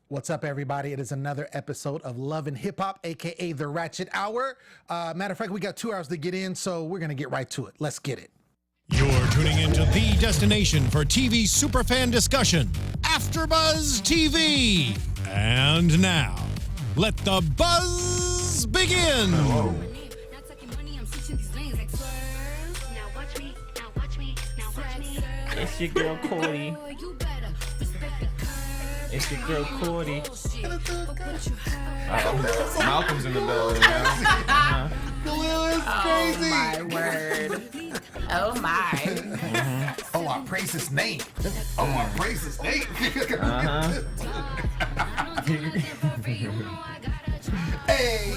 What's up, everybody? It is another episode of Love and Hip Hop, aka the Ratchet Hour. Matter of fact, we got 2 hours to get in, so we're gonna get right to it. Let's get it. You're tuning into the destination for TV superfan discussion, AFTERBUZZ TV. And now, let the buzz begin. Whoa. It's your girl Cordy. It's your girl Cordy. Malcolm's in the building. Khaliel is crazy. Oh, my word. Oh, my. Oh, I praise his name. Oh, I praise his name. Hey.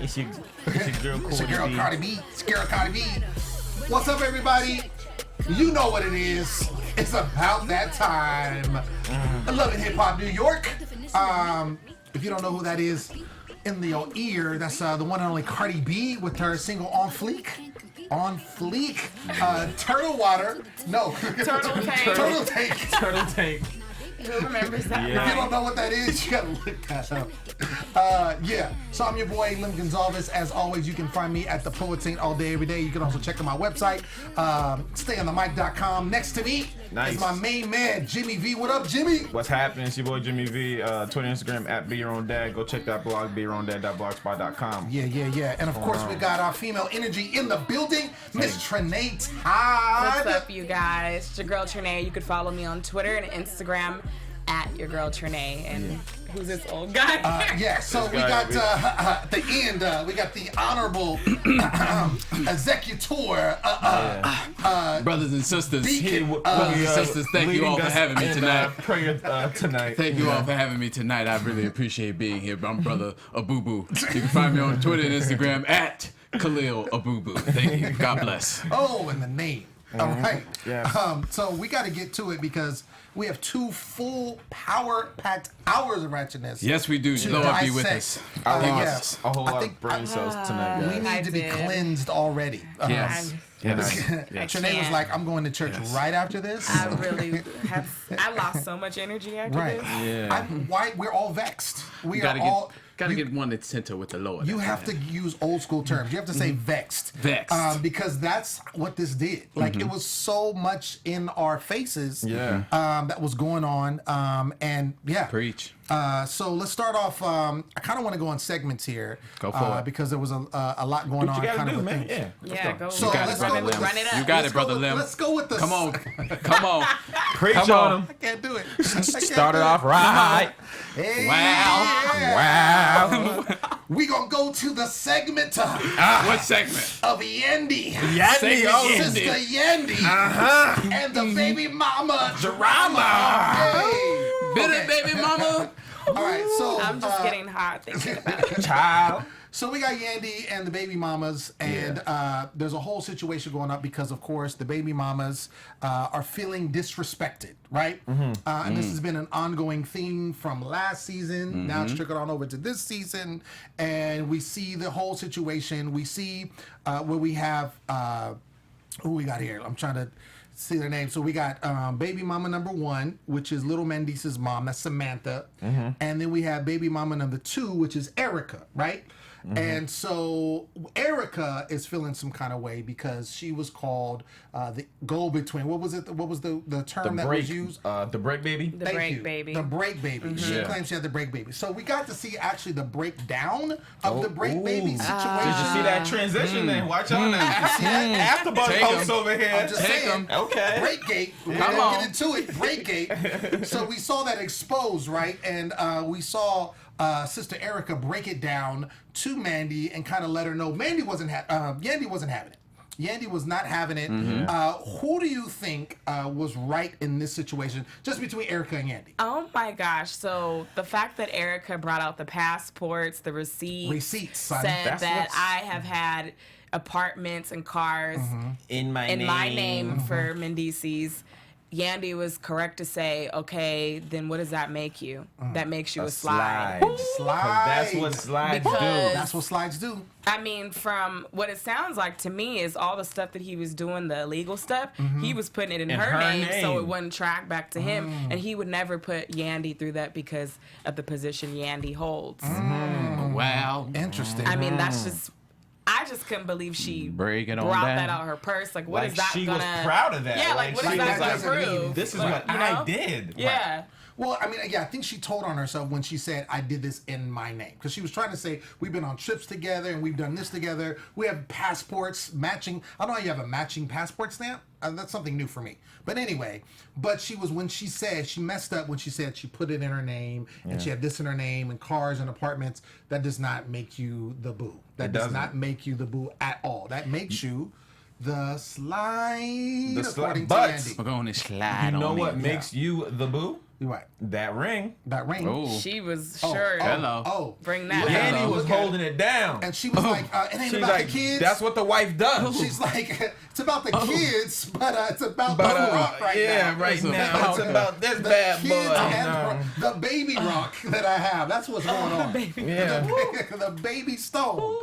It's your girl Cordy. It's your girl Cardi B. It's your girl Cardi B. What's up, everybody? You know what it is. It's about that time. I love it, Hip Hop New York. If you don't know who that is, in your ear, that's the one and only Cardi B with her single On Fleek. On Fleek. Turtle Water. No. Turtle Tank. Turtle Tank. Turtle Tank. Who remembers that? Yeah. If you don't know what that is, you gotta look that up. Yeah, so I'm your boy, Lem Gonsalves. As always, you can find me at the Poet Saint all day, every day. You can also check out my website, stayonthemic.com. Next to me is my main man, Jimmy V. What up, Jimmy? What's happening? It's your boy Jimmy V. Twitter, Instagram at Be Your Own Dad. Go check that blog, BeYourOwnDad.blogspot.com. Yeah. And of course, we got our female energy in the building, Miss Trene Todd. What's up, you guys? It's your girl Trene. You could follow me on Twitter and Instagram at your girl Trene. And who's this old guy? Yeah, so we got at the end, we got the honorable executor, brothers and sisters. Deacon, Brothers and sisters, thank you all for having me tonight. Prayer tonight. Thank you all for having me tonight. I really appreciate being here. I'm Brother Abooboo. You can find me on Twitter and Instagram at Khaliel Abooboo. Thank you. God bless. Oh, and the name. All right. Yes. So we got to get to it because we have 2 full power-packed hours of ratchetness. Yes, we do. Lord be with us. I lost yes. a whole lot think of brain cells tonight, We guys. need to be cleansed already. Yes. Trene was like, I'm going to church right after this. I really have. I lost so much energy after Right. this. Why we're all vexed. We Gotta are all. get one that's center with the Lord. You have to use old school terms. You have to say vexed. Vexed. Because that's what this did. Like, it was so much in our faces that was going on. And yeah. Preach. So let's start off. I kind of want to go on segments here. Go for it. Because there was a lot going on. What you gotta kind do, of man? things. Yeah, go. So let's go with run it up. You got it, Brother Lem. Let's go with the. Come on. Come on. Preach Come on on. him. I can't do it. Started off right. Hey, Wow. We gonna go to the segment What segment? of Yandy. Segment Sister Yandy. And the baby mama drama. Hey. Bitter baby mama. All right, so I'm just getting hot thinking about it. Child. So we got Yandy and the baby mamas, and there's a whole situation going up because, of course, the baby mamas are feeling disrespected, right? And this has been an ongoing theme from last season. Now it's trickled on over to this season, and we see the whole situation. We see where we have who we got here. I'm trying to see their name. So we got baby mama number 1, which is Little Mandice's mom. That's Samantha. And then we have baby mama number 2, which is Erica, right? And so Erica is feeling some kind of way because she was called the go-between. What was it? What was the term that was used? The break baby. The Thank break you. baby. The break baby. She claims she had the break baby. So we got to see actually the breakdown of the break baby situation. Did you see that transition then? Watch out now. See that? AFTERBUZZ Take posts 'em. over here. I'm just saying. Okay. Breakgate. We're Come gonna on. get into it. Breakgate. So we saw that exposed, right? And we saw Sister Erica break it down to Mandy and kind of let her know Yandy wasn't having it. Yandy was not having it. Who do you think was right in this situation, just between Erica and Yandy? Oh my gosh. So the fact that Erica brought out the passports, the receipts, Son. said That's that what's- I have had apartments and cars In my in my name for Mendices. Yandy was correct to say, okay, then what does that make you? That makes you a slide. Slide. That's what slides do. Because- That's what slides do. I mean, from what it sounds like to me is all the stuff that he was doing, the illegal stuff, he was putting it in her name so it wouldn't track back to him. And he would never put Yandy through that because of the position Yandy holds. Wow. Interesting. I mean, that's just... I just couldn't believe she Break it on brought down. that out of her purse. Like, what Like, is that she gonna... was proud of that. Yeah, like, what is she that was gonna like, prove? this is Like, what you I know? did. Yeah. Well, I mean, yeah, I think she told on herself when she said, I did this in my name. Because she was trying to say, we've been on trips together and we've done this together. We have passports matching. I don't know how you have a matching passport stamp. That's something new for me. But anyway, when she said, she messed up when she said she put it in her name and she had this in her name and cars and apartments. That does not make you the boo. That does not make you the boo at all. That makes you the slide. According to but- Andy. We're going to slide You know on what me. makes you the boo? You're right. That ring. That ring. Oh. She was Oh, sure. Hello. Oh. Bring that Look at out. Yandy her. was Look at holding it down. And she was like, it ain't She's about like, the kids. that's what the wife does. She's like, it's about the kids, but it's about But, the rock right yeah, now. right It's now. about It's about this The bad kids boy. and the baby rock that I have. That's what's going on. Yeah. The baby stone.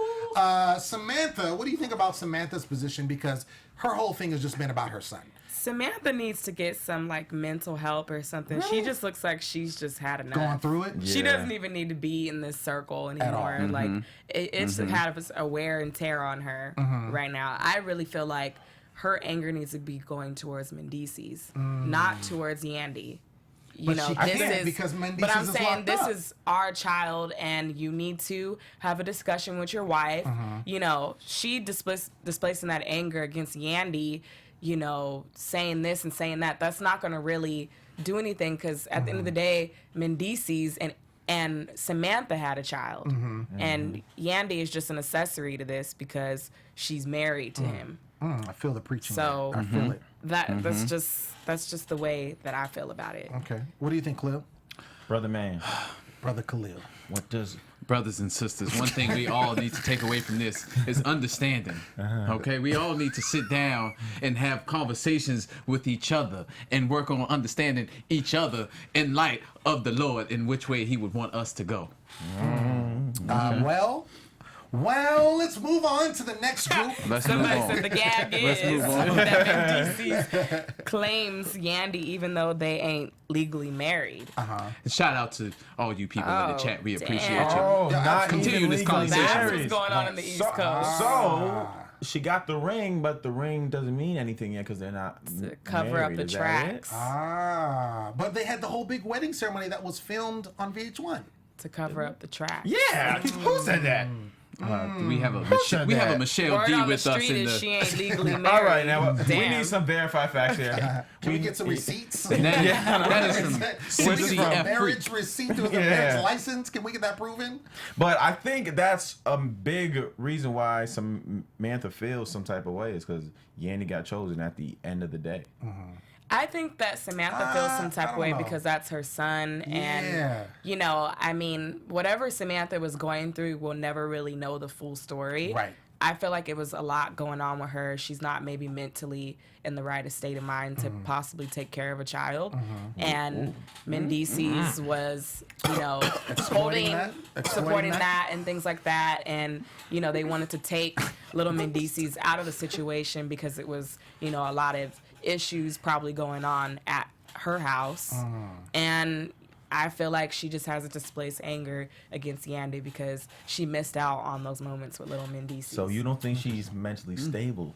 Samantha, what do you think about Samantha's position? Because her whole thing has just been about her son. Samantha needs to get some like mental help or something. She just looks like she's just had enough. Going through it? She Yeah. doesn't even need to be in this circle all. anymore. Like it's kind of a wear and tear on her right now. I really feel like her anger needs to be going towards Mendices, not towards Yandy. You But know, she this can't is because Mendices But I'm is saying locked this up. is our child, and you need to have a discussion with your wife. You know, she displacing that anger against Yandy. You know, saying this and saying that. That's not going to really do anything because at the end of the day, Mendices and Samantha had a child, and Yandy is just an accessory to this because she's married to him. I feel the preaching. So there. I feel it. that's just the way that I feel about it. Okay. What do you think, Khalil? Brother man, Brother Khalil. what does... Brothers and sisters, one thing we all need to take away from this is understanding. Okay, we all need to sit down and have conversations with each other and work on understanding each other in light of the Lord, in which way He would want us to go. Well, let's move on to the next group. Let's move Somebody on. said the gag Let's is move on. that Mendices claims Yandy even though they ain't legally married. Shout out to all you people in the Oh, chat. We damn. appreciate you. Oh, Yeah, not continue even this legally conversation. That's married. what's going on in the East Coast. So she got the ring, but the ring doesn't mean anything yet because they're not To cover married. up the Is that tracks. But they had the whole big wedding ceremony that was filmed on VH1. To cover up the tracks. it? Yeah, who said that? We have a said we have a that? Michelle Word D on the with us street in is she the. ain't legally married. All right, now we Damn. need some verified facts here. Can we get some receipts? That is from Can we get a CCF. marriage receipt? There was a Yeah. marriage license. Can we get that proven? But I think that's a big reason why Samantha feels some type of way is because Yandy got chosen at the end of the day. I think that Samantha feels some I type of don't way know. because that's her son. And, Yeah. you know, I mean, whatever Samantha was going through, we'll never really know the full story. Right. I feel like it was a lot going on with her. She's not maybe mentally in the right state of mind to possibly take care of a child. And Mendices was, you know, supporting that and things like that. And, you know, they wanted to take little Mendices out of the situation because it was, you know, a lot of issues probably going on at her house. And I feel like she just has a displaced anger against Yandy because she missed out on those moments with little Mendices. So you don't think she's mentally stable?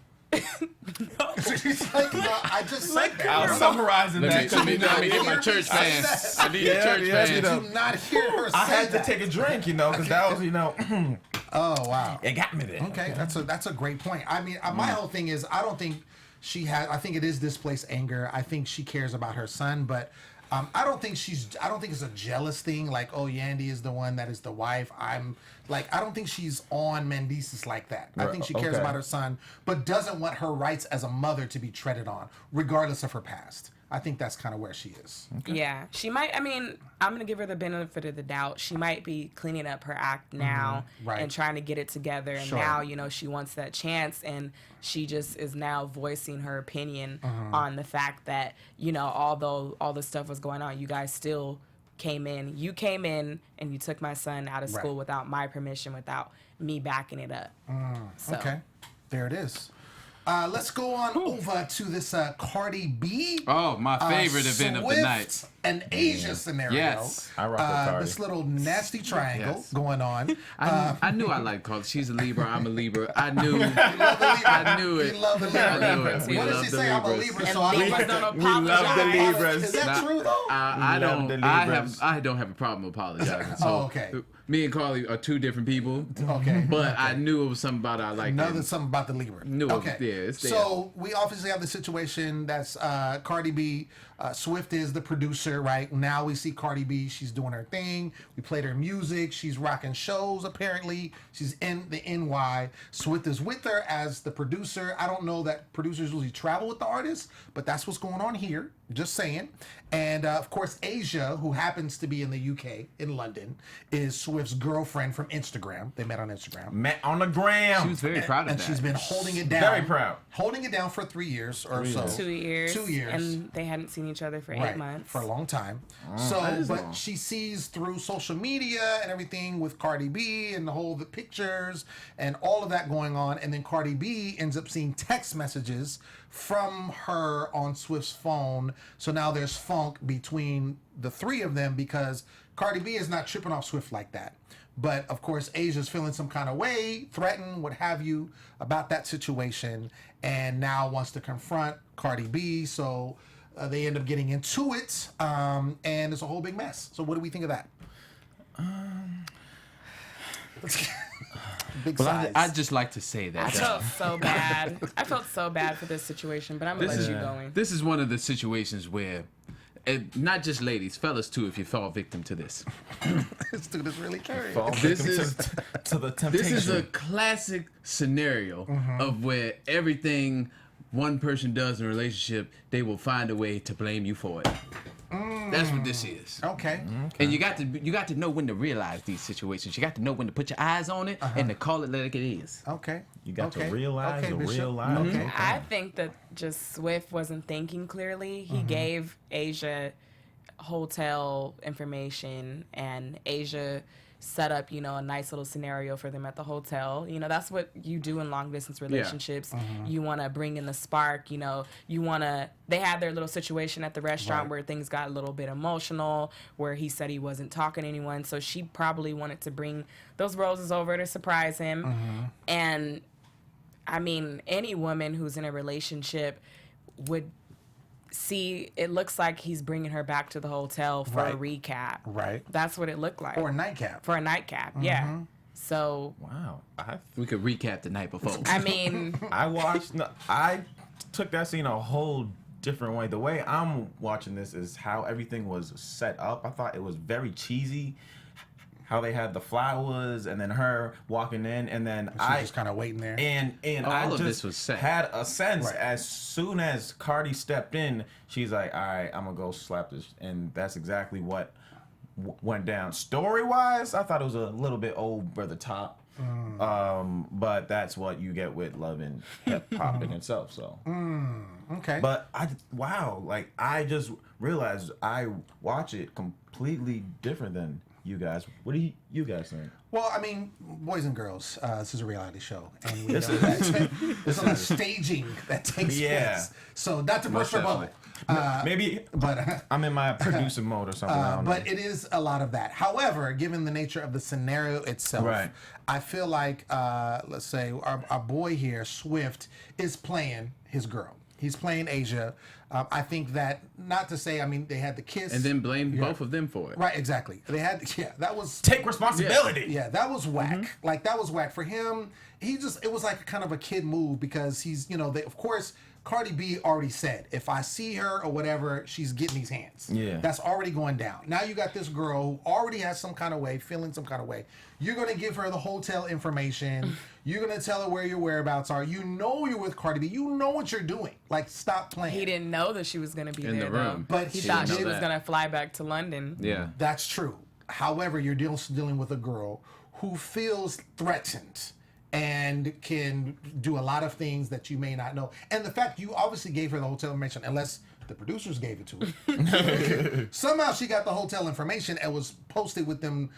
She's like, no, I just said that. I was summarizing that. Let me get my church fans. I need a church yeah, fans. you know. Do not hear her say I had to that. take a drink, you know, because that was, you know, Oh, wow. it got me there. Okay, that's a great point. I mean, my whole thing is I don't think she has. I think it is displaced anger. I think she cares about her son, but I don't think it's a jealous thing. Like, oh, Yandy is the one that is the wife. I don't think she's on Mendices like that. I think she cares Okay. about her son, but doesn't want her rights as a mother to be treaded on, regardless of her past. I think that's kind of where she is. Yeah, she might. I mean, I'm gonna give her the benefit of the doubt. She might be cleaning up her act now Right. and trying to get it together. And Sure. now, she wants that chance, and she just is now voicing her opinion on the fact that although all this stuff was going on, you guys still came in. You came in and you took my son out of school Right. without my permission, without me backing it up. So. Okay, there it is. Let's go on over to this Cardi B. Oh, my favorite event of the Swift night. and Asia scenario. Yes. I rock with Cardi. This little nasty triangle Yes. going on. I knew I liked Cardi. She's a Libra. I'm a Libra. I knew. I knew it. We love the I Libra. knew it. We What does love she the say? I'm a Libras. Libra, And so I Libras don't We love the apologize. Libras. Is that true though? I love the don't. Libras. I don't have a problem apologizing. So Oh, okay. Me and Carly are two different people. Okay. But I knew it was something about I like. Another something about the Libra. Knew it. Okay. Yeah, it's there. So we obviously have the situation that's Cardi B. Swift is the producer, right? Now we see Cardi B. She's doing her thing. We played her music. She's rocking shows, apparently. She's in the NY. Swift is with her as the producer. I don't know that producers usually travel with the artist, but that's what's going on here. Just saying. And of course, Asia, who happens to be in the UK, in London, is Swift's girlfriend from Instagram. They met on Instagram. Met on the gram. She was very proud of And that. she's been holding it down. Very proud. Holding it down for 3 years or so. 2 years. 2 years. And they hadn't seen each other for 8 months. For a long time. that So, is but long. she sees through social media and everything with Cardi B and the pictures and all of that going on. And then Cardi B ends up seeing text messages from her on Swift's phone. So now there's funk between the three of them because Cardi B is not tripping off Swift like that. But of course, Asia's feeling some kind of way, threatened, what have you, about that situation, and now wants to confront Cardi B. So they end up getting into it, and it's a whole big mess. So what do we think of that? Big size. I'd just like to say I that. felt so bad. I felt so bad for this situation, but I'm gonna let you go in. This is one of the situations where, not just ladies, fellas too, if you fall victim to this. This dude is really curious. Fall This victim is- to the temptation. This is a classic scenario of where everything one person does in a relationship, they will find a way to blame you for it. That's what this is. Okay. And you got to know when to realize these situations. You got to know when to put your eyes on it and to call it like it is. Okay. You got okay. to realize okay, the Bishop. real life. Okay. I think that just Swift wasn't thinking clearly. He gave Asia hotel information, and Asia set up, a nice little scenario for them at the hotel. That's what you do in long distance relationships. You want to bring in the spark, they had their little situation at the restaurant Right. where things got a little bit emotional, where he said he wasn't talking to anyone. So she probably wanted to bring those roses over to surprise him. And I mean, any woman who's in a relationship would see, it looks like he's bringing her back to the hotel for a recap. Right. That's what it looked like. Or a nightcap. For a nightcap, yeah. So, Wow. We could recap the night before. I mean, I took that scene a whole different way. The way I'm watching this is how everything was set up. I thought it was very cheesy. How they had the flowers and then her walking in, and then She's just kind of waiting there. and All I of just this was set. had a sense Right. as soon as Cardi stepped in, she's like, "All right, I'm gonna go slap this," and that's exactly what went down. Story wise, I thought it was a little bit over the top, but that's what you get with Love and Hip Hop in itself. So, Okay. but I just realized I watch it completely different than you guys. What do you guys think? Well, I mean, boys and girls, this is a reality show, and we know that there's a lot of staging that takes place. So not to burst your bubble, Maybe but I'm in my producer mode or something. I don't know. but it is a lot of that. However, given the nature of the scenario itself, Right. I feel like, let's say, our boy here, Swift, is playing his girl. He's playing Asia. I think that, not to say, I mean, they had the kiss. and then blame both of them for it. Right, exactly. They had, that was... Take responsibility. Yeah, that was whack. Like, that was whack. For him, it was like kind of a kid move because he's, of course, Cardi B already said, if I see her or whatever, she's getting these hands. Yeah. That's already going down. Now you got this girl who already has some kind of way, feeling some kind of way. You're going to give her the hotel information. You're going to tell her where your whereabouts are. You know you're with Cardi B. You know what you're doing. Like, stop playing. He didn't know that she was going to be In there, the room. though. But He she thought didn't she know was that. going to fly back to London. Yeah. That's true. However, you're dealing with a girl who feels threatened and can do a lot of things that you may not know. And the fact you obviously gave her the hotel information, unless the producers gave it to her. Somehow she got the hotel information and was posted with them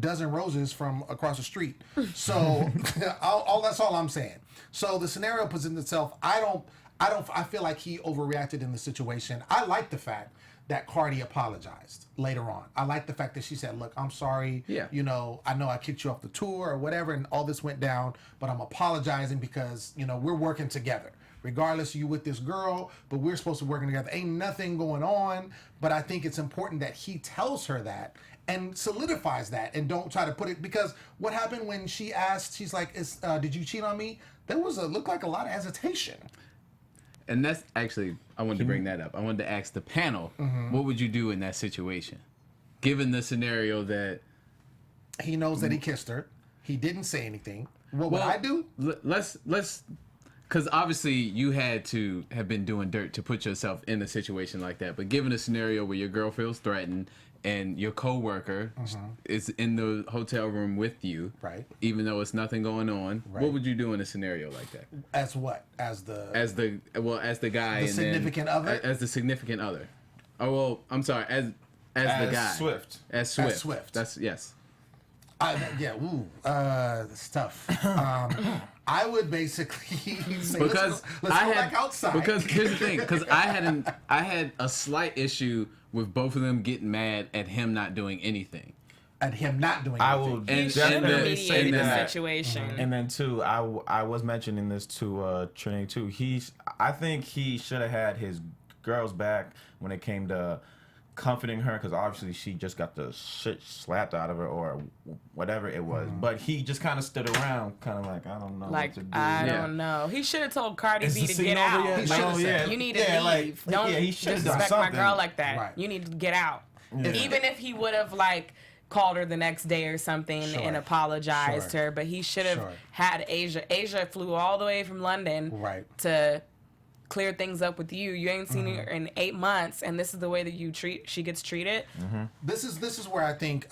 dozen roses from across the street. So that's all I'm saying. So the scenario presents itself. I feel like he overreacted in the situation. I like the fact that Cardi apologized later on. I like the fact that she said, look, I'm sorry. Yeah. You know, I know I kicked you off the tour or whatever, and all this went down, but I'm apologizing because, you know, we're working together. Regardless, you with this girl, but we're supposed to be working together. Ain't nothing going on, but I think it's important that he tells her that and solidifies that and don't try to put it, because what happened when she asked, she's like, did you cheat on me? There was looked like a lot of hesitation. And that's actually, I wanted to bring that up. I wanted to ask the panel, what would you do in that situation? Given the scenario that... He knows that he kissed her. He didn't say anything. What would I do? Let's, because obviously you had to have been doing dirt to put yourself in a situation like that. But given a scenario where your girl feels threatened and your coworker is in the hotel room with you, Right. even though it's nothing going on, Right. what would you do in a scenario like that? As what? As the guy, The significant other? as the significant other. Oh well, I'm sorry, as the guy. Swift. As Swift. As Swift. That's yes. It's tough. I would basically say, Because let's go back outside. Because here's the thing, because I had a slight issue with both of them getting mad at him not doing anything. At him not doing I anything. will He should have definitely say mediated the that. situation. And then too, I was mentioning this to Trene too. I think he should have had his girls back when it came to comforting her, because obviously she just got the shit slapped out of her or whatever it was. But he just kind of stood around, kind of like, I don't know Like, what to do. I don't know. He should have told Cardi Is B the to scene get over out. yet? He should have said, You need to yeah, leave. like, Don't yeah, he should have done disrespect my something. girl like that. Right. You need to get out. Yeah. Even if he would have like called her the next day or something Sure. and apologized to Sure. her, but he should have Sure. had Asia. Asia flew all the way from London Right. to clear things up with you. You ain't seen her in 8 months, and this is the way that she gets treated. This is where I think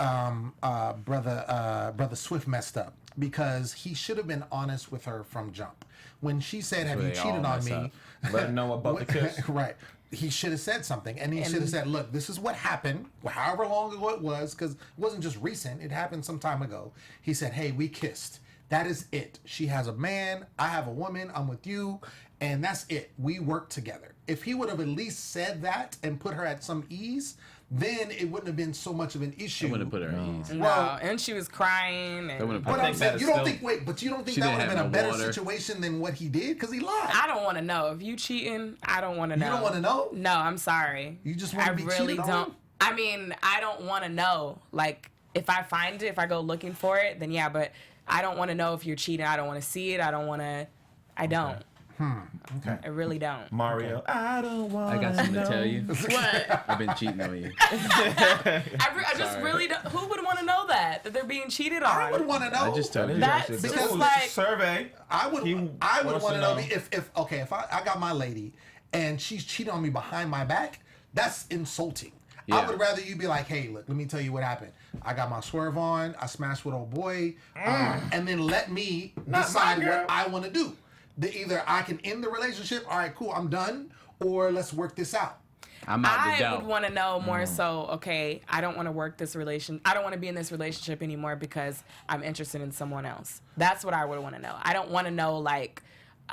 brother Swift messed up, because he should have been honest with her from jump. When she said, "Have you They all cheated on mess me?" up. Let him know about the kiss. Right. He should have said something, and he should have said, "Look, this is what happened. However long ago it was, because it wasn't just recent. It happened some time ago." He said, "Hey, we kissed. That is it. She has a man. I have a woman. I'm with you, and that's it. We work together." If he would have at least said that and put her at some ease, then it wouldn't have been so much of an issue. I wouldn't have put her at ease. No, and she was crying. I And wouldn't But put I'm think saying, that you is don't still- think, but you don't think She that didn't would have been a have better no water. situation than what he did? Because he lied. I don't want to know. If you cheating, I don't want to know. You don't want to know? No, I'm sorry. You just wanna I be really cheated on? don't. I mean, I don't want to know. Like, if I find it, if I go looking for it, then yeah. But I don't want to know if you're cheating. I don't want to see it. I don't want to. I don't. Okay. I really don't. Mario, I don't want. I got something to tell you. What? I've been cheating on you. I just Sorry. really don't. Who would want to know that they're being cheated on? I would want to know. I just told you. That's Because just like survey. I would He want wants to to know know. if I got my lady and she's cheating on me behind my back. That's insulting. I Yeah. would rather you be like, "Hey, look, let me tell you what happened. I got my swerve on. I smashed with old boy, and then let me decide my girl. what I want to do. Either I can end the relationship. All right, cool, I'm done, or let's work this out." I'm out the I doubt. would want to know more so, okay, I don't want to work this relation. I don't want to be in this relationship anymore because I'm interested in someone else. That's what I would want to know. I don't want to know, like,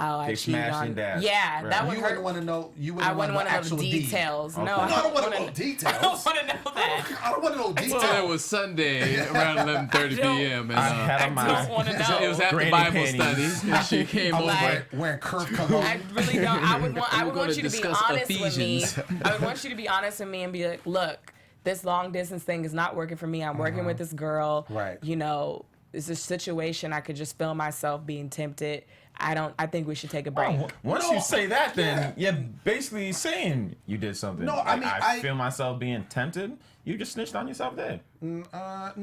oh, I They cheated smashed on. and dashed. Yeah, Right. that You would wouldn't hurt. want to know. You I wouldn't wouldn't want to know actual the deed. details. No, Okay. I No, I don't want to wanna- know details. I don't want to know that. I don't want to know details. Well, it was Sunday around 11:30 p.m. and I had on I my. don't want to know. it was at the Granny Bible panties. study, and she came I over. was Like- wearing curve color. I really don't. I would We're want gonna you to be discuss honest with me. Ephesians. I would want you to be honest with me and be like, look, this long distance thing is not working for me. I'm working with this girl. Right. You know, it's a situation I could just feel myself being tempted. I think we should take a break. Once you say that, then you're basically saying you did something. No, I Like, mean, I feel myself being tempted. You just snitched on yourself there. No,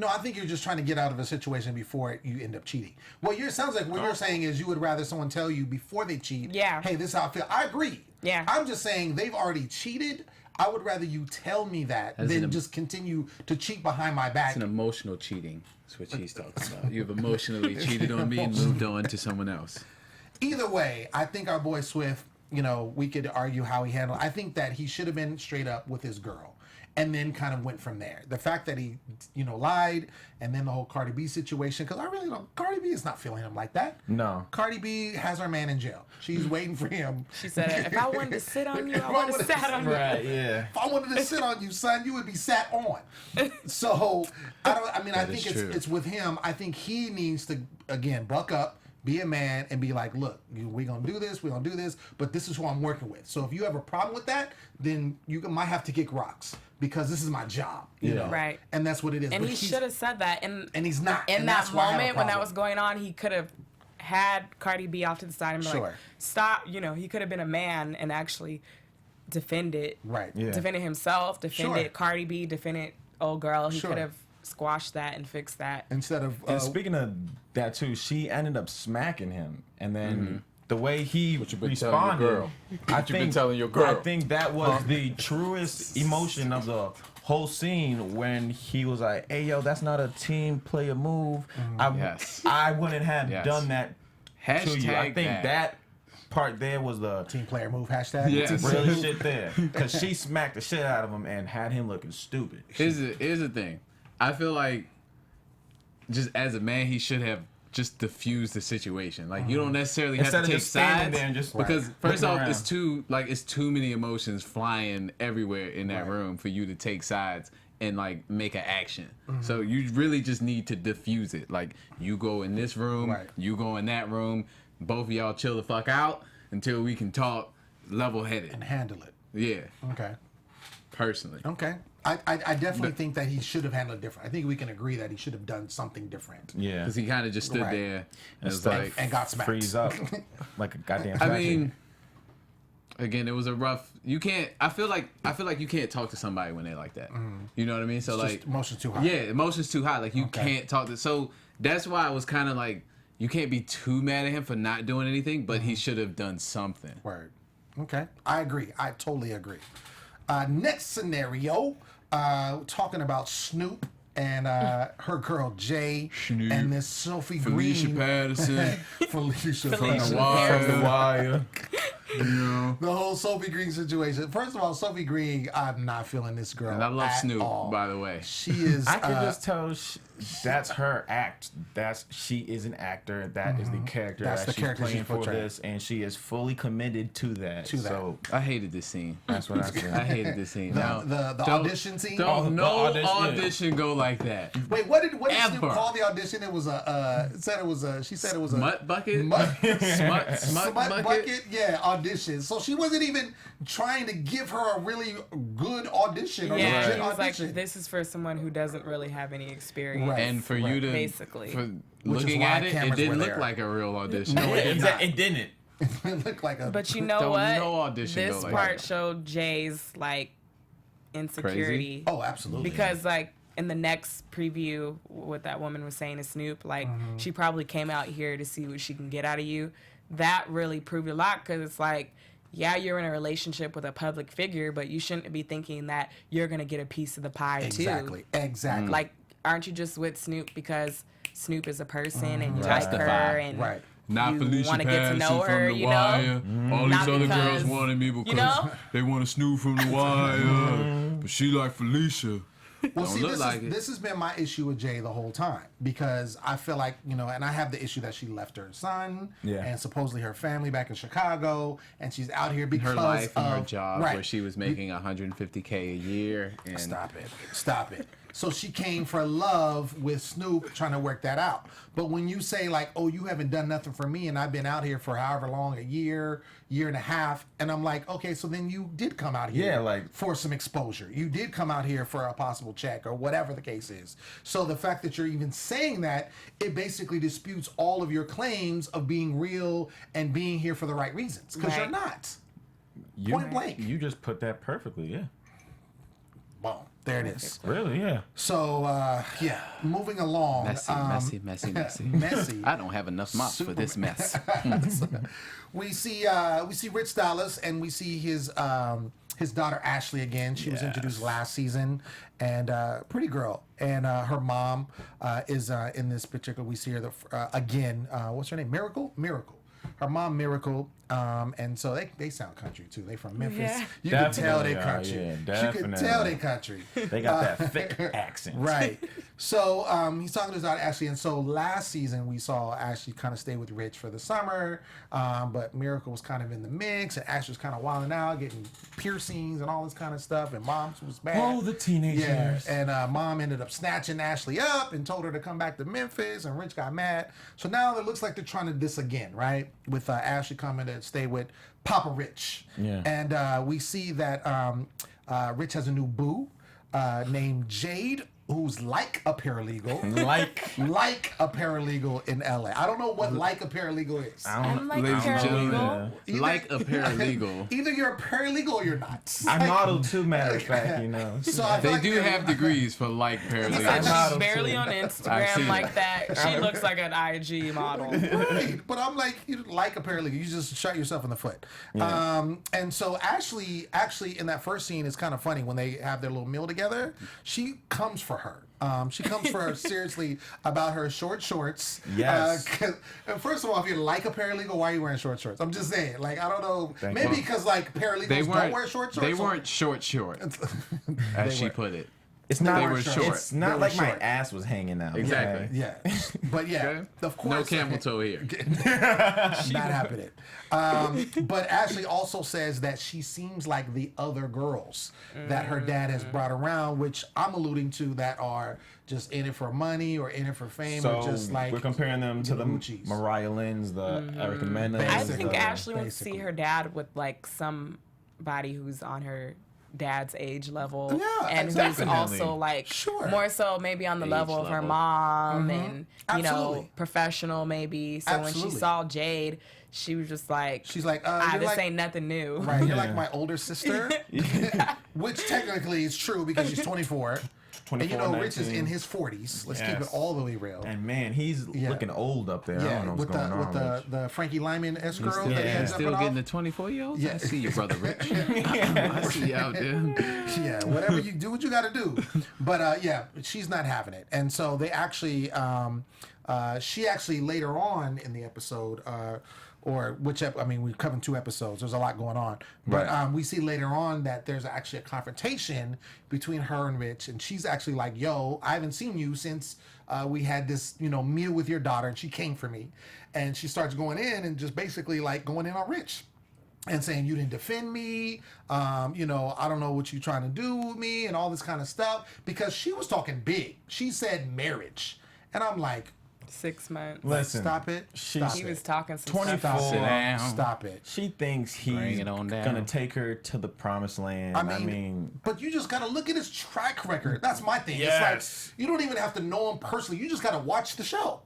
I think you're just trying to get out of a situation before you end up cheating. What you sounds like what you're saying is you would rather someone tell you before they cheat, Yeah. hey, this is how I feel. I agree. Yeah. I'm just saying they've already cheated. I would rather you tell me that than just continue to cheat behind my back. It's an emotional cheating. That's what she's talking about. You've emotionally cheated on me and moved on to someone else. Either way, I think our boy Swift, you know, we could argue how he handled. I think that he should have been straight up with his girl and then kind of went from there. The fact that he, you know, lied and then the whole Cardi B situation, because I really don't, Cardi B is not feeling him like that. No. Cardi B has her man in jail. She's waiting for him. She said, if I wanted to sit on you, I would have sat on you. Right, yeah. If I wanted to sit on you, son, you would be sat on. So I think it's with him. I think he needs to, again, buck up, be a man, and be like, look, we're going to do this, but this is who I'm working with. So if you have a problem with that, then you might have to kick rocks because this is my job. You know? Right. And that's what it is. And But he should have said that. And he's not. In And that that's why I have a moment when that problem. was going on, he could have had Cardi B off to the side and be Sure. like, stop. You know, he could have been a man and actually defended. Right. Yeah. Defended himself, defended Sure. Cardi B, defended old girl. He Sure. could have squashed that and fixed that. Instead of... And speaking of that too, she ended up smacking him, and then the way he you been telling your responded, girl? I What you been telling your girl? I think that was the truest emotion of the whole scene when he was like, "Hey, yo, that's not a team player move. Yes. I wouldn't have Yes. done that to you." I Hashtag think that part there was the team player move hashtag. Yes. really shit there, because she smacked the shit out of him and had him looking stupid. Here's the thing. I feel like just as a man, he should have just diffused the situation. Like you don't necessarily have Instead to of take just standing sides there and just because first looking off, around. it's too many emotions flying everywhere in that room for you to take sides and like make an action. So you really just need to diffuse it. Like you go in this room, Right. you go in that room. Both of y'all chill the fuck out until we can talk level-headed. And handle it. Yeah, Okay. personally. Okay. I definitely think that he should have handled it different. I think we can agree that he should have done something different. Yeah, Because he kind of just stood Right. there and was Instead- like, And got smacked. freeze up like a goddamn. I trash mean, can. again, it was a rough. You can't. I feel like you can't talk to somebody when they're like that. You know what I mean? So It's like, just emotions too high. yeah, emotions too high. Like you Okay. can't talk to. So that's why I was kind of like, you can't be too mad at him for not doing anything, but he should have done something. Word. Okay. I agree. I totally agree. Next scenario, talking about Snoop and her girl Jay Snoop. and this Sophie Felicia Green. Patterson. Felicia Felicia from the Wire. From the wire. You know. The whole Sophie Green situation. First of all, Sophie Green, I'm not feeling this girl. And I love at Snoop, all. by the way. She is. I can just tell that's her act. She is an actor. That is the character That's that the she's character playing she's for portraying. this, and she is fully committed to that. To that. So I hated this scene. that's what I I said. hated this scene. The- Now, the don't- audition scene? Oh, Don't the no audition, yeah. audition go like that. Wait, what did Snoop Ever. call the audition? It was a. Said it was a. She said it was a. Smut bucket. Mud- Smut Smut bucket. bucket, yeah, audition. So she wasn't even trying to give her a really good audition or Yeah, legit he was audition. like, this is for someone who doesn't really have any experience. Right. And for you to Basically. for is looking why at it, it cameras didn't were look there. like a real audition. No, it did not. It didn't. It looked like a. But you know Don't what? no audition This go like part that. showed Jay's like insecurity. Oh, absolutely. Because like in the next preview, what that woman was saying to Snoop, like she probably came out here to see what she can get out of you. That really proved a lot because it's like, yeah, you're in a relationship with a public figure, but you shouldn't be thinking that you're gonna get a piece of the pie exactly, too. exactly. Like, aren't you just with Snoop because Snoop is a person and you That's like the her vibe. and Right. Not you Felicia want to get to Patterson know her, from The you know? Wire. All these Not other because, girls wanted me because you know? they want to Snoop from The Wire, but she like Felicia. Well, Don't see, look like it. this has been my issue with Jay the whole time because I feel like, you know, and I have the issue that she left her son and supposedly her family back in Chicago, and she's out here because Her life and her of- job, right. where she was making $150K a year. And Stop it. Stop it. So she came for love with Snoop, trying to work that out. But when you say like, oh, you haven't done nothing for me, and I've been out here for however long, a year and a half, and I'm like, okay, so then you did come out here for some exposure. You did come out here for a possible check or whatever the case is. So the fact that you're even saying that, it basically disputes all of your claims of being real and being here for the right reasons, because you're not. Point blank. You just put that perfectly, yeah. Boom. There it is. Really, yeah. So, yeah, moving along. Messy. Messy. I don't have enough mops for this mess. We see Rich Dallas, and we see his daughter Ashley again. She was introduced last season, and pretty girl. And her mom is in this particular. We see her again. What's her name? Miracle. Her mom, Miracle, and so they sound country too. They from Memphis. Yeah. You can tell they country. Yeah, you can tell they country. They got that thick accent. Right. So he's talking to his daughter Ashley, and so last season we saw Ashley kind of stay with Rich for the summer, but Miracle was kind of in the mix, and Ashley was kind of wilding out, getting piercings and all this kind of stuff, and Mom's was bad. Oh, the teenage years. And Mom ended up snatching Ashley up and told her to come back to Memphis, and Rich got mad. So now it looks like they're trying to do this again, right? With Ashley coming to stay with Papa Rich. Yeah. And we see that Rich has a new boo named Jade, who's like a paralegal. like a paralegal in LA. I don't know what like a paralegal is. I'm like a Ladies and gentlemen, paralegal. like a paralegal. Either you're a paralegal or you're not. I modeled too, matter of fact, you know. So I feel They like do have degrees for like He said paralegal. she's barely on I've seen Instagram like it. that. She looks like an IG model. Right. But I'm like, you like a paralegal. You just shot yourself in the foot. Yeah. And so Ashley, actually, in that first scene, is kind of funny when they have their little meal together. She comes for her. She comes for her seriously about her short shorts. Yes. And first of all, if you like a paralegal, why are you wearing short shorts? I'm just saying. Like, I don't know. Thank Maybe you. because, like, paralegals don't wear short shorts. They weren't short, as she put it. It's not. They were short. It's not They were like my short. ass was hanging out. Exactly. Yeah. But yeah, Okay. of course. No camel toe here. Not happening. But Ashley also says that she seems like the other girls that her dad has brought around, which I'm alluding to, that are just in it for money or in it for fame, So or just like we're comparing them to the Gucci's. Mariah Lynn's, the Erica Mena. I Basically. think Ashley wants to see Basically. her dad with like somebody who's on her dad's age level, Yeah, and who's definitely. also like Sure. more so maybe on the Age level of her level. mom, and you know, Absolutely. professional maybe. So when Absolutely. she saw Jade, she was just like, She's like, this you're like, ain't nothing new. right, you're like my older sister, which technically is true because she's 24. And you know, Rich is 19. in his 40s. Let's keep it Yes. all the way real. And man, he's looking old up there. I Yeah, don't know what's with going on. the Frankie Lyman S girl still- that he yeah. ends Still up getting off. the 24-year-olds? Yeah. I see you, brother Rich. I see you out there. Yeah, whatever you do, what you got to do. But yeah, she's not having it, and so they actually, she actually later on in the episode, or whichever. I mean, we've covered 2 episodes. There's a lot going on, but Right. we see later on that there's actually a confrontation between her and Rich, and she's actually like, "Yo, I haven't seen you since we had this, meal with your daughter, and she came for me," and she starts going in and just basically like going in on Rich. And saying, you didn't defend me, I don't know what you're trying to do with me, and all this kind of stuff. Because she was talking big. She said marriage. And I'm like, 6 months. Listen, stop it. she's- Stop He it. was talking some 24. stuff. Sit down. Stop it. She thinks he's Bring it on down. gonna take her to the promised land. I mean, but you just got to look at his track record. That's my thing. Yes. It's like, you don't even have to know him personally. You just got to watch the show.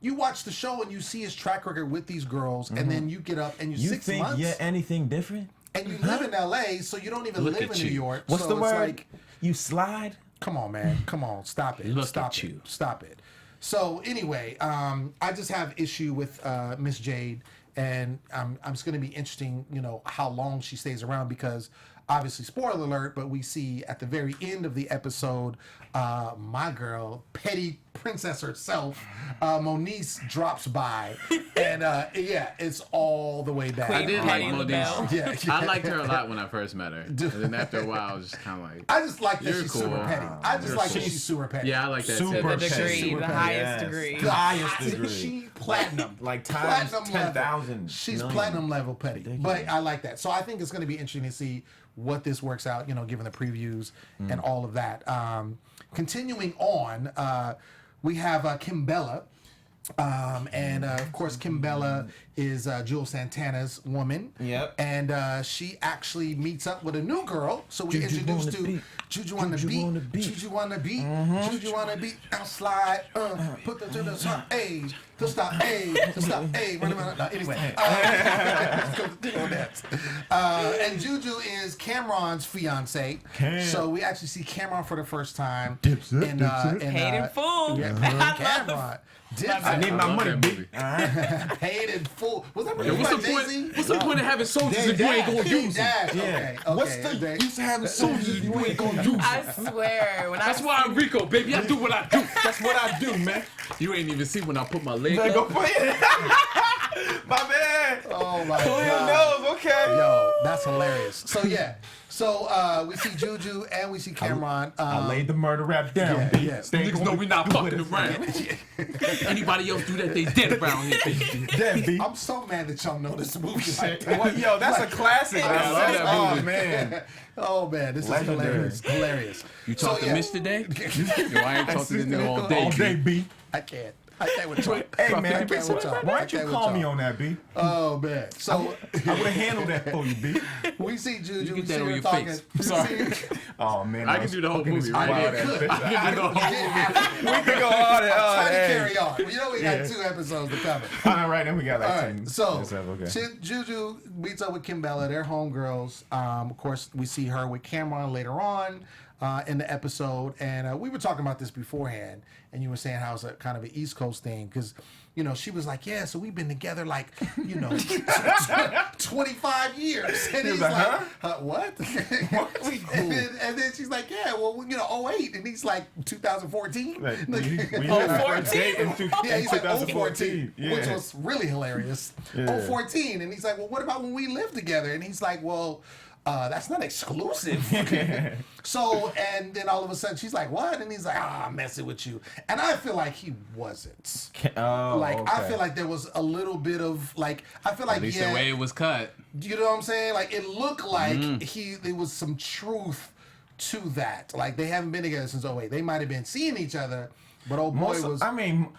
You watch the show and you see his track record with these girls, and then you get up and you 6 think months, anything different? and you live in LA, so you don't even Look live at in New you. York. What's so the it's word? like, You slide? come on, man. Come on. Stop it. Look Stop at it. you. Stop it. So anyway, I just have issue with Miss Jade, and I'm just going to be interesting, how long she stays around, because obviously, spoiler alert, but we see at the very end of the episode, my girl, petty princess herself, Moniece, drops by, and it's all the way back. I did like Patty Monique. LaBelle. Yeah, I liked her a lot when I first met her. And then after a while, I was just kind of like, I just like that You're she's cool. super petty. I just You're like that cool. she's super petty. yeah, I like that Super too. The petty. degree, Super the petty, highest yes. degree. The highest degree. She platinum, like times level. 10,000. She's million. platinum level petty, but I like that. So I think it's going to be interesting to see what this works out. Given the previews and all of that. Continuing on, we have Kimbella. And of course, Kimbella is Jules Santana's woman. Yep. And she actually meets up with a new girl. So we Juju introduced on the to beat. Juju on the Juju beat. on the beat. Juju on the beat. Juju on the beat. Now slide. Put the to the top. A to stop. A to stop. A. Run around. No, anyway. Let's go to that. And Juju is Cameron's fiance. So we actually see Cameron for the first time. In Paid in full. Cameron. I need my money, B. Paid in full. Was that Yo, really what's the like point? Jay-Z? What's the point of having soldiers if you ain't gonna use them? Okay. What's the use of having soldiers if you ain't gonna use them? I swear, when That's why I'm Rico, baby. I do what I do. That's what I do, man. You ain't even see when I put my leg Better go up. play it. My man. Oh my Khaliel God. knows, okay. Yo, that's hilarious. So yeah. So we see Juju and we see Cameron. I laid the murder rap down, B. yeah. Stay Niggas know we not fucking around. Anybody else do that, they dead around here, baby. dead, B. I'm so mad that y'all know this movie like that. Well, yo, that's a classic. I love that Oh, movie. man. Oh man, this Legendary. is hilarious. You talk to Mitch today? Yo, I ain't talked to this nigga all day. All day, B. I can't with you. Hey, I man. can't with y'all. Why I don't you can't call with me y'all. on that, B? Oh man. So I would have handled that for you, B. we see Juju. You We get see that on her your talking. face. we Sorry. see- Oh, man. I can do the whole movie right I here. could. I can do the whole movie. We can go hard and Try hard. to Hey. carry on. You know we got 2 episodes to cover. All right, then we got like All 10. right, so okay. Juju meets up with Kimbella. They're homegirls. Of course, we see her with Cameron later on in the episode, and we were talking about this beforehand, and you were saying how it's a kind of an East Coast thing because. She was like, yeah, so we've been together 25 years. And he's like, what? and then she's like, yeah, well, 08. And he's like, 2014? We Yeah, he's like, 014, which was really hilarious. 014. And he's like, well, what about when we lived together? And he's like, well, that's not exclusive. So, and then all of a sudden she's like, what? And he's like, I'm messing with you. And I feel like he wasn't. I feel like there was a little bit of I feel like, At least the way it was cut. you know what I'm saying? Like, it looked like there was some truth to that. Like, they haven't been together since 08. They might have been seeing each other, but old boy was. I mean,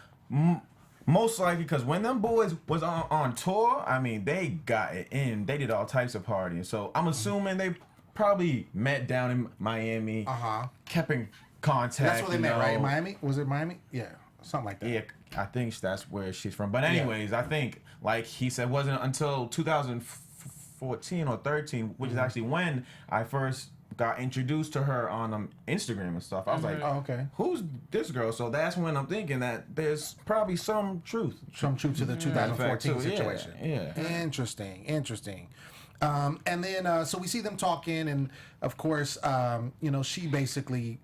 most likely because when them boys was on tour, I mean, they got it in. They did all types of partying. So I'm assuming they probably met down in Miami. Kept in contact. That's where they met, right? In Miami? Was it Miami? Yeah, something like that. Yeah, I think that's where she's from. But anyways, I think like he said, wasn't until 2014 or 13, which is actually when I first got introduced to her on Instagram and stuff. I was like, Oh, okay. who's this girl? So that's when I'm thinking that there's probably some truth. Some truth to the 2014 too, yeah, situation. yeah. Interesting. And then so we see them talking, and of course, she basically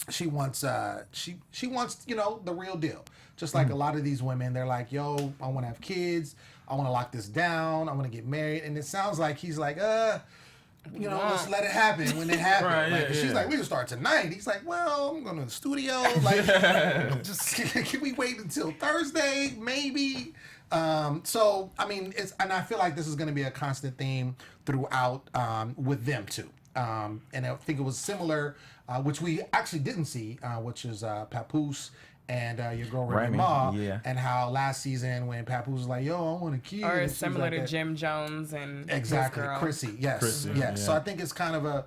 she wants the real deal. Just like a lot of these women, they're like, yo, I want to have kids, I want to lock this down, I want to get married, and it sounds like he's like, let's let it happen when it happens. Right, She's like, we can start tonight. He's like, well, I'm going to the studio. Just can we wait until Thursday? Maybe. So I mean, and I feel like this is going to be a constant theme throughout with them too. And I think it was similar, which we actually didn't see, which is Papoose and your girl Remy Ma, and how last season when Papoose was like, "Yo, I want a kid," or similar to Jim Jones and exactly his girl. Chrissy. Yes. So I think it's kind of a.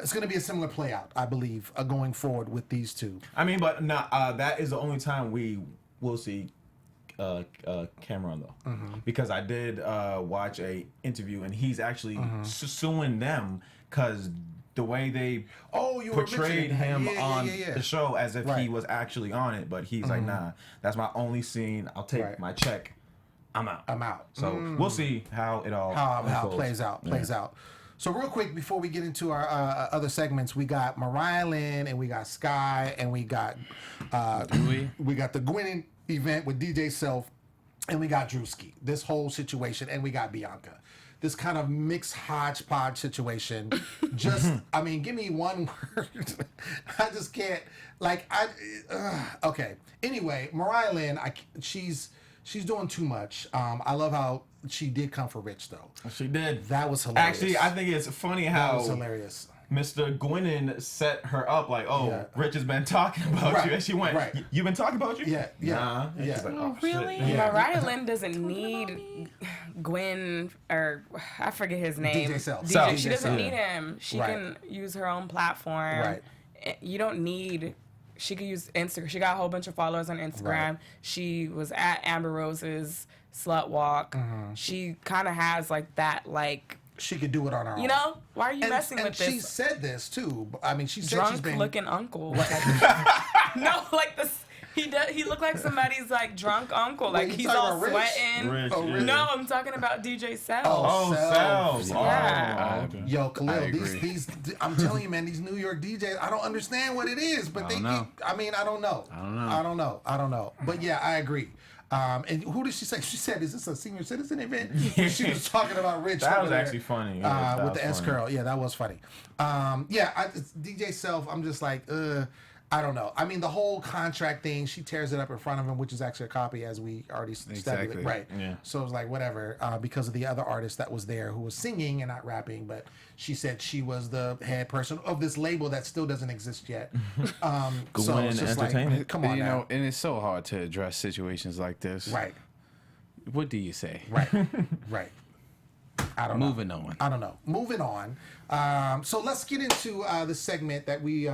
It's going to be a similar play out, I believe, going forward with these two. I mean, but that is the only time we will see Cameron though, because I did watch a interview and he's actually suing them because the way they portrayed him on the show as if he was actually on it, but he's like, nah, that's my only scene. I'll take my check. I'm out. So we'll see how it all how it plays out. So real quick before we get into our other segments, we got Mariah Lynn and we got Sky and we got the Gwen event with DJ Self and we got Drewski. This whole situation, and we got Bianca. This kind of mixed hodgepodge situation. Just, I mean, give me one word. I just can't. Okay. Anyway, Mariah Lynn, she's she's doing too much. I love how she did come for Rich though. She did. That was hilarious. Actually, I think it's funny that how was hilarious. Mr. Gwinnen set her up like, oh, Yeah. Rich has been talking about Right, you. And she went, right. You been talking about you? Yeah, yeah, Nah. And yeah. she's like, Oh, oh, really? shit. Yeah. Mariah Lynn doesn't need Gwen or I forget his name. DJ Self. DJ, Self. she doesn't Yeah. need him. She Right. can use her own platform. Right. You don't need. She could use Instagram. She got a whole bunch of followers on Instagram. Right. She was at Amber Rose's Slut Walk. She kind of has like that, like, She could do it on her own. you know, why are you and, messing and with she this said this too. I mean, she said she's drunk been looking uncle? No, like this. He does. He looked like somebody's like drunk uncle. Like you he's talking all about Rich? sweating. Rich, Oh, yeah. really? No, I'm talking about DJ Self. Oh, Self. Self. Yeah. Oh, okay. Yo, I Khaliel, agree. these I'm telling you, man, these New York DJs, I don't understand what it is, but they don't know. keep, I mean, I don't know. I don't know. But yeah, I agree. And who did she say? She said, "Is this a senior citizen event?" She was talking about Rich. That over was there, actually funny. Yeah, that with was the S funny. curl. Yeah, that was funny. It's DJ Self. I'm just like, I don't know. I mean, the whole contract thing, she tears it up in front of him, which is actually a copy, as we already studied. Exactly. Right. Yeah. So it was like, whatever, because of the other artist that was there who was singing and not rapping, but she said she was the head person of this label that still doesn't exist yet. So Gwen it's just Entertainment. like, come on You now. know, and it's so hard to address situations like this. Right, What do you say? right, right. I don't know. Moving on. I don't know. Moving on. So let's get into the segment that we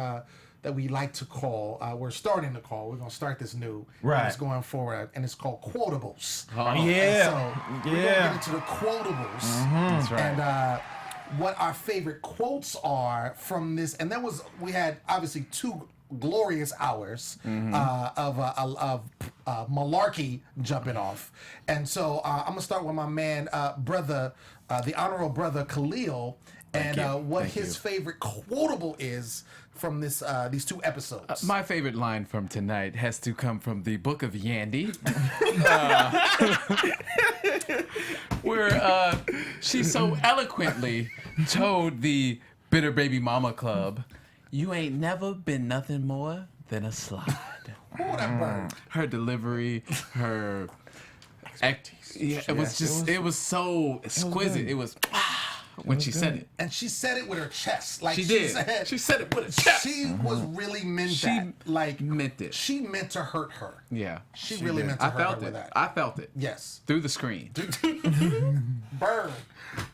like to call. We're starting to call. We're gonna start this new. Right. It's going forward, and it's called Quotables. Oh, Yeah. And so we're gonna get into the quotables. That's right. And what our favorite quotes are from this. And we had obviously 2 glorious hours of malarkey jumping off. And so I'm gonna start with my man, brother, the honorable brother Khaliel, and what his favorite quotable is from this these 2 episodes. My favorite line from tonight has to come from the Book of Yandy, where she so eloquently told the Bitter Baby Mama Club, "You ain't never been nothing more than a slide." Oh, that bird. Her delivery, her yeah, it was so exquisite. It was when she said it. And she said it with her chest. Like She did. She said it with a chest. She was really meant She that. Like meant it. She meant to hurt her. Yeah, She really meant to I hurt her felt with it. that. I felt it Yes. through the screen. Burn.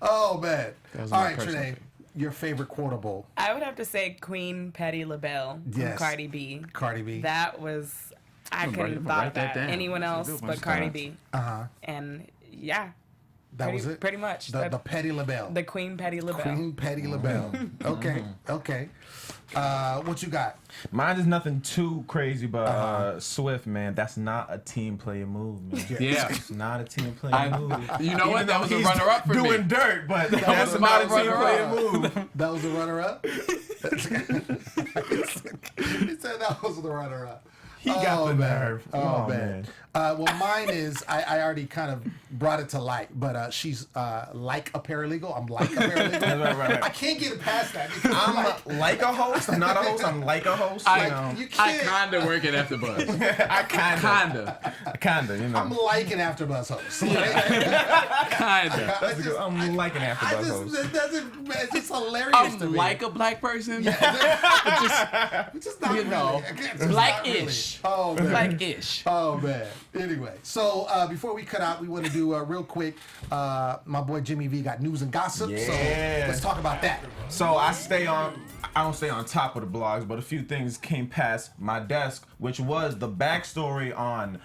Oh man. was All my right, personal Trene, favorite. your favorite quotable. I would have to say Queen Petty LaBelle from Yes. Cardi B. Cardi B. That was I I'm couldn't gonna thought write of that that down. anyone That's a else good one. but Cardi Times. B. Uh-huh. And yeah, That was it? pretty much. The Petty LaBelle. The Queen Petty LaBelle. Queen Petty LaBelle. Okay. Okay. What you got? Mine is nothing too crazy, but Swift, man, that's not a team player move, man. Yeah. It's not a team player move. You know what? Even That though was a he's runner-up for me. doing dirt, but that's was not a my team player runner-up. move. That was the runner-up? He said that was the runner-up. He got the nerve. Oh, man. Well, mine is, I already kind of brought it to light, but she's like a paralegal. I'm like a paralegal. Right. I can't get past that. Because I'm like a host. I'm not a host. I'm like a host. I- you know. you I can't. kinda work at AfterBuzz. I kinda. Kinda. You know. I'm like an AfterBuzz host. Kinda. That's good. I'm like an AfterBuzz host. That doesn't, it's just hilarious to I'm me. like a black person. It's just not You know, really. It's just black-ish. not really. Oh, man. Black-ish. Oh man. Anyway, so before we cut out, we want to do real quick. My boy Jimmy V got news and gossip. So Yeah. let's talk about that. So I don't stay on top of the blogs, but a few things came past my desk, which was the backstory on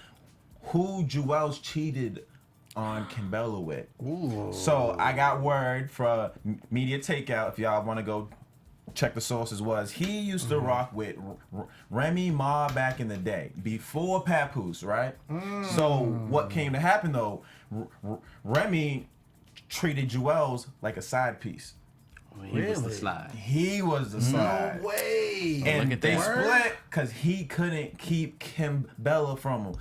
who Jewels cheated on Kimbella with. Ooh. So I got word from Media Takeout, if y'all want to go check the sources, was he used to rock with Remy Ma back in the day, before Papoose, right? So what came to happen though, Remy treated Jewels like a side piece. He was the Really? slide. He was the side. No way. And Look at they that. split because he couldn't keep Kimbella from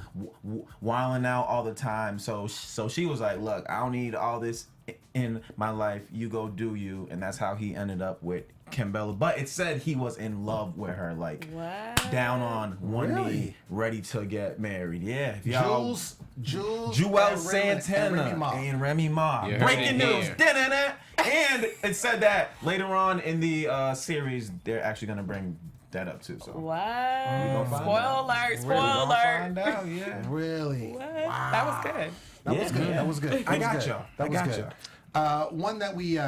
wilding out all the time. So she was like, "Look, I don't need all this in my life. You go do you, and that's how he ended up with Kimbella. But it said he was in love with her, like What? down on one Really? knee, ready to get married. Yeah, if y'all- Jules, Joel and Santana Remy Ma. and Remy Ma. You heard Breaking it news. here. Da-da-da. And it said that later on in the series, they're actually gonna bring that up too. So What? find Spoil out. alert! we Spoil gonna alert! find out. Yeah. Really? What? Wow. That was good. That Yeah, was good. man. That was good. That I was got good. y'all. That I was got good. One that we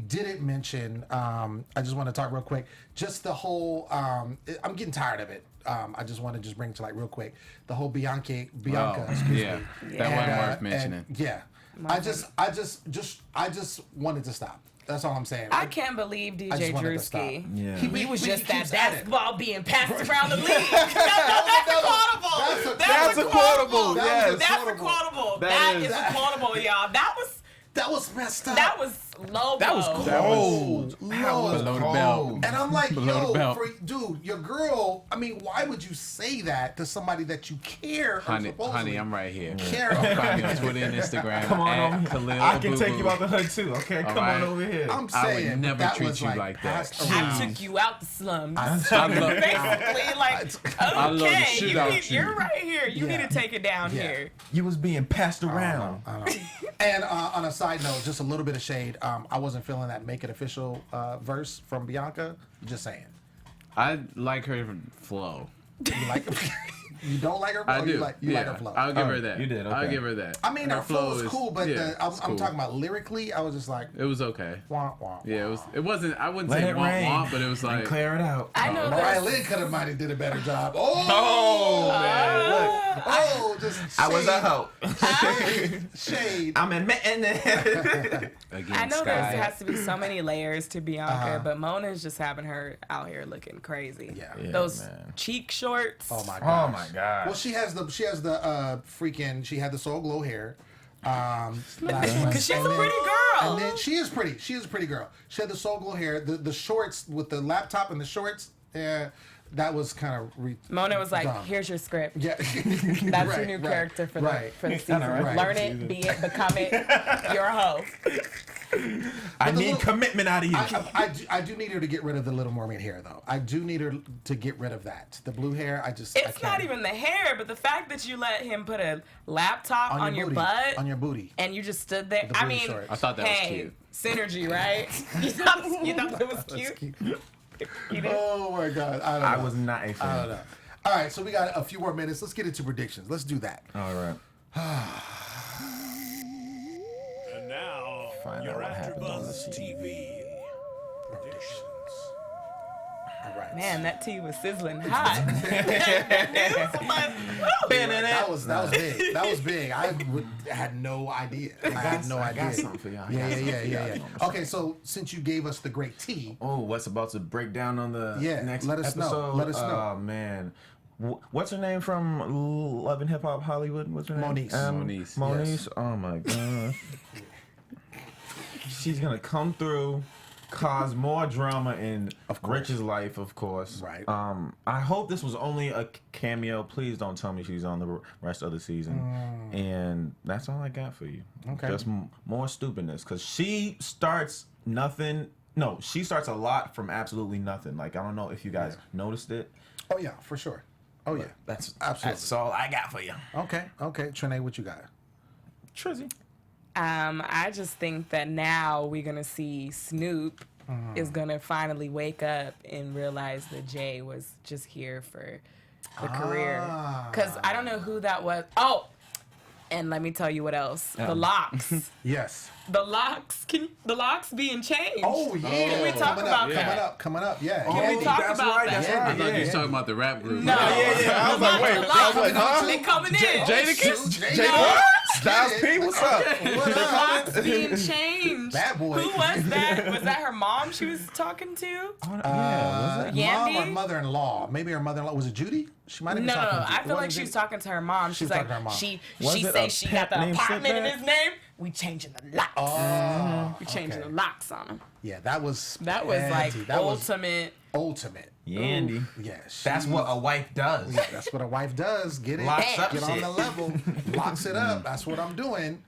didn't mention. I just want to talk real quick. Just the whole. I'm getting tired of it. I just want to just bring to light real quick the whole Bianca. Oh, Excuse yeah. me. That wasn't worth and, mentioning. yeah. I just wanted to stop. That's all I'm saying. I can't believe I DJ just wanted to stop. Drewski. Yeah. He was But just he that keeps at it. basketball being passed around the league. That's a quotable. That's a quotable. Yes. That's a quotable. That That is. is a quotable, y'all. That was messed up. That was low. That was blow. cold. That was Below the cold. belt. And I'm like, Below the belt. dude, your girl. I mean, why would you say that to somebody that you care? or Honey, supposedly I'm right here. care Find about? me on Twitter and Instagram. Come on at over. Khaliel I can take Abooboo. you out the hood too. Okay, come right. on over here. I'm I would saying never that treat was you like that. passed I around. took you out the slums. I love, Basically, like, I love the okay, shit out you. you're right here. You Yeah. need to take it down Yeah. here. You was being passed around. I know. And on a side note, just a little bit of shade. I wasn't feeling that "Make It Official" verse from Bianca. Just saying. I like her flow. You like? You don't like her flow? I or do. You like her flow? I'll give Oh, her that. you did, I'll okay. give her that. I mean, her flow is cool, but yeah, I'm it's cool. talking about lyrically. I was just like, It was okay. wah, wah, Yeah, it was. It wasn't. I wouldn't Let say it womp rain. womp, but it was And like. clear it out. I know Mariah this. Lynn could have might have did a better job. Oh, man, look. Oh, just shade, I was a hoe. shade. I'm admitting it. Again, I know Sky. there has to be so many layers to Bianca, but Mona's just having her out here looking crazy. Yeah. Yeah, Those man. cheek shorts. Oh my Oh god. my god. Well, she had the Soul Glow hair. Because she's a pretty girl. And then she is pretty. She is a pretty girl. She had the Soul Glow hair. The shorts with the laptop and the shorts. Yeah, that was kind of Mona was like, dumb. "Here's your script. Yeah, That's your new character for the season. Right. Learn it, be it, become it. You're a hoe." I the need little- commitment out of you. I do need her to get rid of the Little Mermaid hair though. I do need her to get rid of that. The blue hair. I It's can't. not even the hair, but the fact that you let him put a laptop on your booty, butt on your booty. and you just stood there. The I booty mean, shorts. I thought that was hey, cute. synergy, right? You thought it was cute? You did? Oh my god. I don't know. I was not a I fan. don't know. All right, so we got a few more minutes. Let's get into predictions. Let's do that. All right. And now, Find your out what happened on the AfterBuzz TV predictions. All right. Man, that tea was sizzling hot. That was big. That was big. Had no idea. I had no idea. got something for y'all. I got Yeah. something for y'all. Okay, so since you gave us the great tea, Oh, what's about to break down on the Yeah, next let us know. episode? Let us know. Oh man, what's her name from Love and Hip Hop Hollywood? What's her name? Moniece. Moniece. Moniece. Yes. Oh my gosh. She's gonna come through, cause more drama in Rich's life, of course. Right. I hope this was only a cameo. Please don't tell me she's on the rest of the season. And that's all I got for you. Okay. Just more stupidness, cause she starts nothing. No, she starts a lot from absolutely nothing. Like I don't know if you guys noticed it. oh yeah, for sure. Oh yeah, That's Absolutely. That's all I got for you. okay. Trene, what you got? Trizzy. I just think that now we're gonna see Snoop is gonna finally wake up and realize that Jay was just here for the career. Cause I don't know who that was. Oh, and let me tell you what else. The locks. Yes. The locks being changed. Oh yeah. Can we talk coming about up, that? Coming up. Yeah. Can we talk that's about right, that? that's Yeah, right. I thought you Yeah. was talking about the rap group. No. I was like, wait. The locks, I was like, huh? they coming in. Jadakiss? No. Styles P, what's up? What The up? locks being changed. Bad boy. Who was that? Was that her mom she was talking to? Yeah, was it? Yandy? Mom or mother-in-law? Maybe her mother-in-law. Was it Judy? She might have been No, talking to I feel like Judy. she was talking to her mom. She's was like, talking to her mom. she Was it says a she got pimp the named apartment in Sitback? his name. We changing the locks. Oh, We changing okay. the locks on him. Yeah, that was That was like fancy. That was ultimate. ultimate. Yandy. Yeah, That's what a wife does. That's what a wife does. Get it, Locks up get on shit. the level, locks it up. That's what I'm doing.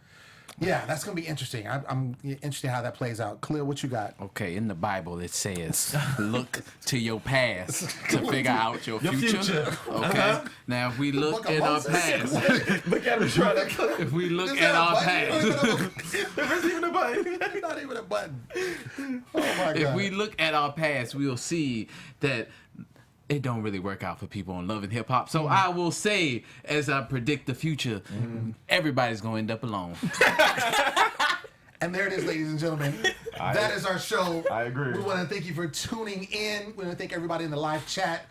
Yeah, that's gonna be interesting. I'm interested how that plays out. Khaliel, what you got? Okay, in the Bible it says, look to your past to figure out your future. Okay. Now if we look Book of at our Moses? past, Look at him trying to. if we look Is at that a our button? past, There's even a button. Not even a button. Oh my god. if we look at our past, we'll see that it don't really work out for people on Love and Hip Hop. So I will say, as I predict the future, everybody's gonna end up alone. And there it is, ladies and gentlemen. That is our show. I agree. We want to thank you for tuning in. We want to thank everybody in the live chat.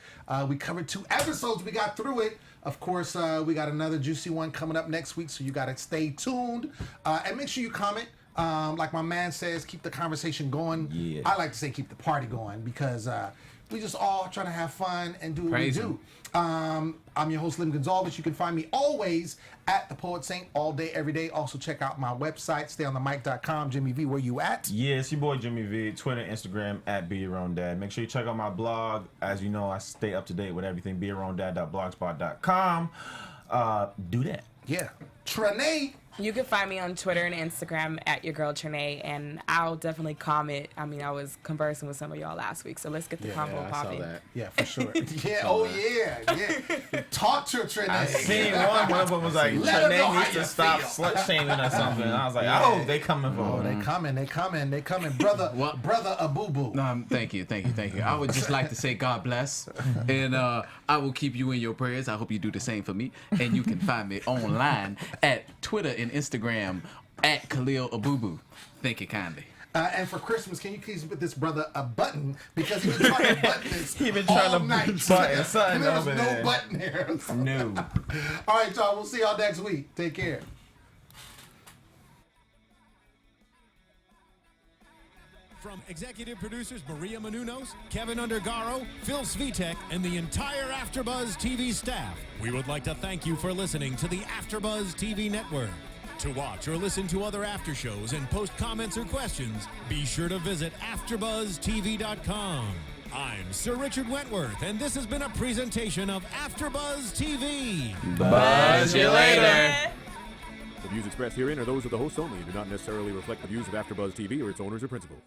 We covered 2 episodes. We got through it. Of course, we got another juicy one coming up next week, so you got to stay tuned. And make sure you comment. Like my man says, keep the conversation going. Yeah. I like to say keep the party going because we just all trying to have fun and do what Praise we do. him. I'm your host, Lem Gonsalves. You can find me always at The Poet Saint all day, every day. Also, check out my website, stayonthemic.com. Jimmy V, where you at? Yeah, it's your boy Jimmy V. Twitter, Instagram, at Be Your Own Dad. Make sure you check out my blog. As you know, I stay up to date with everything. BeYourOwnDad.blogspot.com. Do that. Yeah. Trene. You can find me on Twitter and Instagram at your girl Trene, and I'll definitely comment. I mean, I was conversing with some of y'all last week, so let's get the combo I saw popping. that. Yeah, for sure. Yeah, oh yeah, yeah. Talk to Trene. I seen one of them was like, Let 'em know Trene how needs you to stop feel. slut shaming or something. And I was like, oh, they coming for Oh, me. they coming. Brother Abooboo. Thank you. I would just like to say God bless, and I will keep you in your prayers. I hope you do the same for me. And you can find me online at Twitter and Instagram at Khaliel Abooboo. Thank you kindly. And for Christmas, can you please put this brother a button because he been trying to button this He been trying all to night. button something And there was over no there. button there. No. All right, y'all. We'll see y'all next week. Take care. From executive producers Maria Menounos, Kevin Undergaro, Phil Svitek, and the entire AfterBuzz TV staff, we would like to thank you for listening to the AfterBuzz TV network. To watch or listen to other after shows and post comments or questions, be sure to visit AfterBuzzTV.com. I'm Sir Richard Wentworth, and this has been a presentation of AfterBuzz TV. Buzz you later. The views expressed herein are those of the hosts only and do not necessarily reflect the views of AfterBuzz TV or its owners or principals.